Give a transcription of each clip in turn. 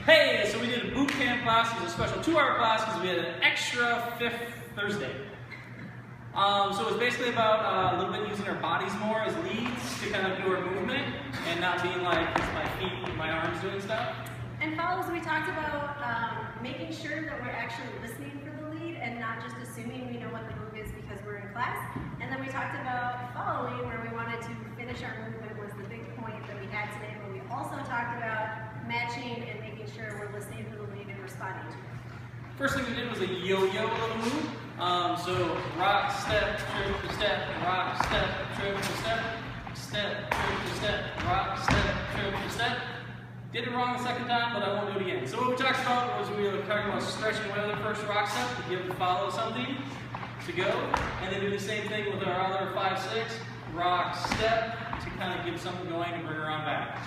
Hey, so we did a boot camp class. It was a special 2-hour class because we had an extra 5th Thursday. So it was basically about a little bit using our bodies more as leads to kind of do our movement and not being like it's my feet and my arms doing stuff. And follows, we talked about making sure that we're actually listening for the lead and not just assuming we know what the move is because we're in class. And then we talked about following, where we wanted to finish our movement was the big point that we had today. But we also talked about matching and making sure we're listening for the lead and responding to it. First thing we did was a yo-yo little move. So rock, step, triple step, rock, step, triple step, step, triple step, rock, step, triple step. Did it wrong the second time, but I won't do it again. So what we talked about was we were talking about stretching away the first rock step to give the follow something to go, and then do the same thing with our other 5-6, rock, step, to kind of give something going and bring her on back.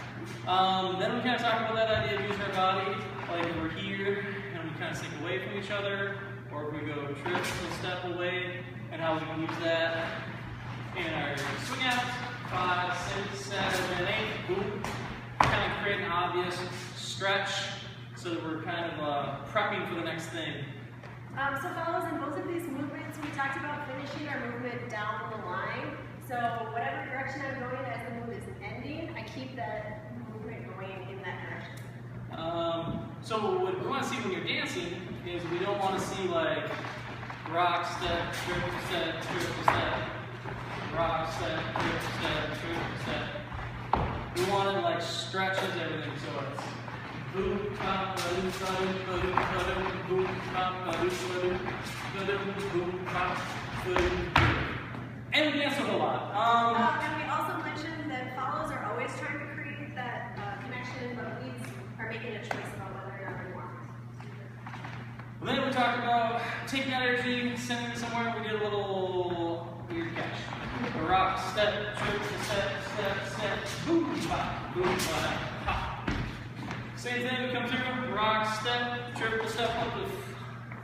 Then we kind of talked about that idea of using our body, like we're here, and we kind of sink away from each other, or if we go triple step away, and how we can use that in our swing outs, 5, 6, 7, 8, boom. Kind of create an obvious stretch so that we're kind of prepping for the next thing. So follows, in both of these movements, we talked about finishing our movement down the line. So whatever direction I'm going as the move is ending, I keep that movement going in that direction. So what we want to see when you're dancing is we don't want to see like rock, step, triple step, rock, step, triple step, triple step. We want it like stretches everything, so it's boom, pop, ba-doom, ba-doom, ba-doom, ba-doom, boom, pop, ba-doom, ba-doom, ba-doom, boom, pop, ba-doom, boom. And we dance with a lot. And we also mentioned that follows are always trying to create that connection, but leads are making a choice about whether or not they want. Then we talked about taking that energy, sending it somewhere. We did a little weird catch. A rock, step, triple step, step, step, boom, pop, pop. Same thing, we come through, rock, step, triple step up to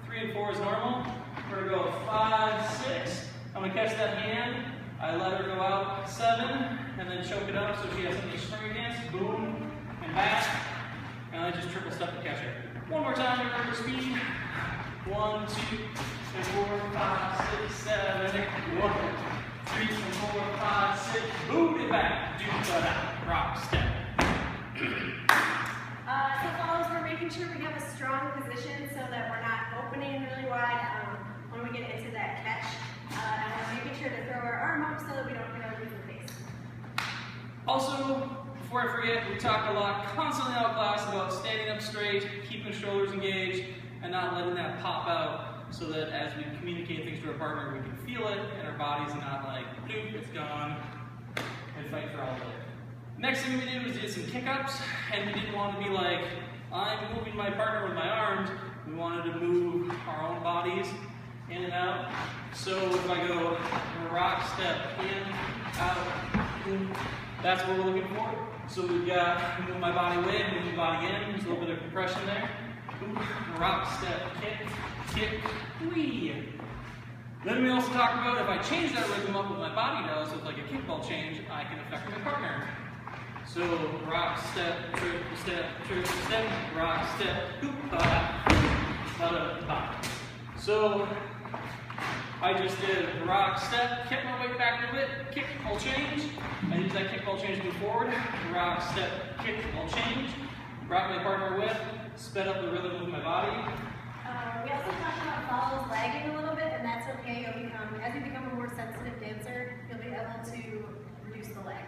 3 and 4 is normal. We're gonna go 5, 6. I'm gonna catch that hand. I let her go out 7, and then choke it up so she has something to spring against. Boom, and back. And I just triple step and catch her. One more time, remember speed. 1, 2, 3, 4, 5, 6, 7, 8. 1, 3, 4, 5, 6. Boom it back. Do that. Rock, step. So follows, we're making sure we have a strong position so that we're not opening really wide when we get into that catch. And we're making sure to throw our arm up so that we don't hit our lead in the face. Also, before I forget, we talked a lot constantly out of class about standing up straight, keeping shoulders engaged, and not letting that pop out so that as we communicate things to our partner, we can feel it and our body's not like, bloop, it's gone, and fight for all of it. Next thing we did was did some kick-ups, and we didn't want to be like, I'm moving my partner with my arms. We wanted to move our own bodies in and out. So if I go rock, step, in, out, in, that's what we're looking for. So we've got move my body away, move my body in. There's a little bit of compression there. Rock, step, kick, wee. Then we also talk about if I change that rhythm up with my body does, with like a kickball change, I can affect my partner. So rock, step, triple step, rock, step, ba-da. So I just did rock, step, kept my weight back a bit, kickball change. I used that kickball change to move forward. Rock, step, kickball change. Brought my partner with, sped up the rhythm with my body. We also talked about follows lagging a little bit, and that's okay. As you become a more sensitive dancer, you'll be able to reduce the lag.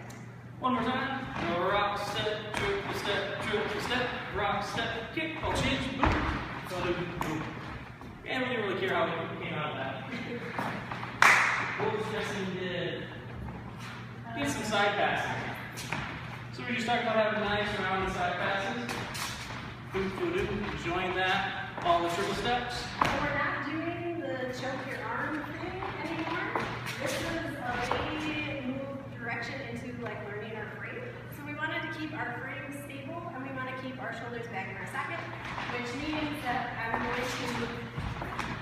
One more time. Rock, step, triple step, rock, step, kickball change, boom, boom. And we didn't really care how we came out of that. What was Justin did? Did some side passes. So we just talked about having nice round side passes. Boom, boom, boom. Enjoying that. All the triple steps. So we're not doing the choke your arm thing anymore. This is a move direction into like learning our frame. So we wanted to keep our frame stable, and we want to keep our shoulders back in our socket, which means that I'm going to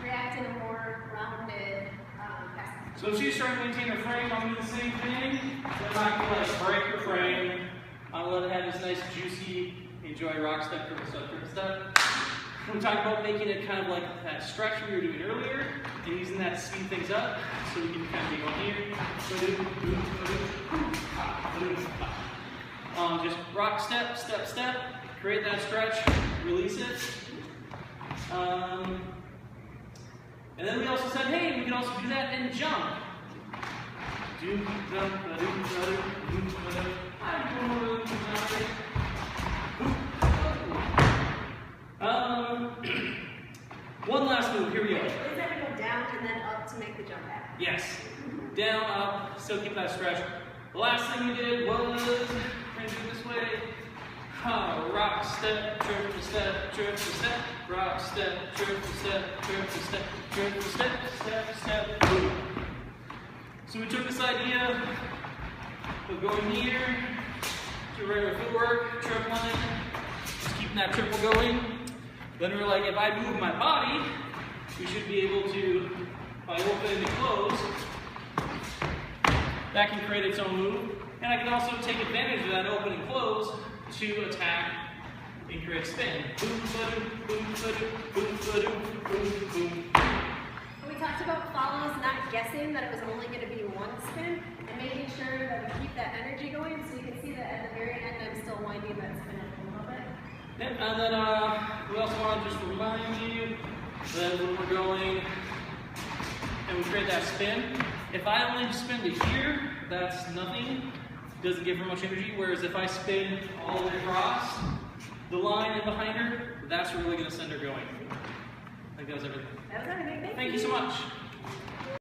react in a more rounded pass. So if she's trying to maintain her frame, I'm doing the same thing. So I'm not going to like break her frame. I'm going to let it have this nice juicy enjoy rock step, triple step, triple step. I'm talking about making it kind of like that stretch we were doing earlier and using that to speed things up so we can kind of be going here. Just rock step, step, step, create that stretch, release it. And then we also said, hey, we can also do that and jump. One last move, here we go. Is that we go down and then up to make the jump back? Yes. Down, up, still keep that stretch. The last thing we did was, we're going to do it this way. Rock, step, triple step, triple step. Rock, step, triple step, triple step, triple step, step, step, boom. So we took this idea of going here, to regular footwork, tripling, just keeping that triple going. Then we were like, if I move my body, we should be able to, by opening and close, that can create its own move. And I can also take advantage of that open and close to attack and create spin. Boom, ba-doom, boom, ba-doom, boom, ba-doom, boom, boom. We talked about follows, not guessing that it was only going to be one spin, and making sure that we keep that energy going. So you can see that at the very end, I'm still winding that spin up a little bit. Yep, and then we also want to just remind you that when we're going and we create that spin, if I only spin to here, that's nothing. Doesn't give her much energy. Whereas if I spin all the way across the line and behind her, that's really going to send her going. I think that was everything. That was everything. Thank you so much.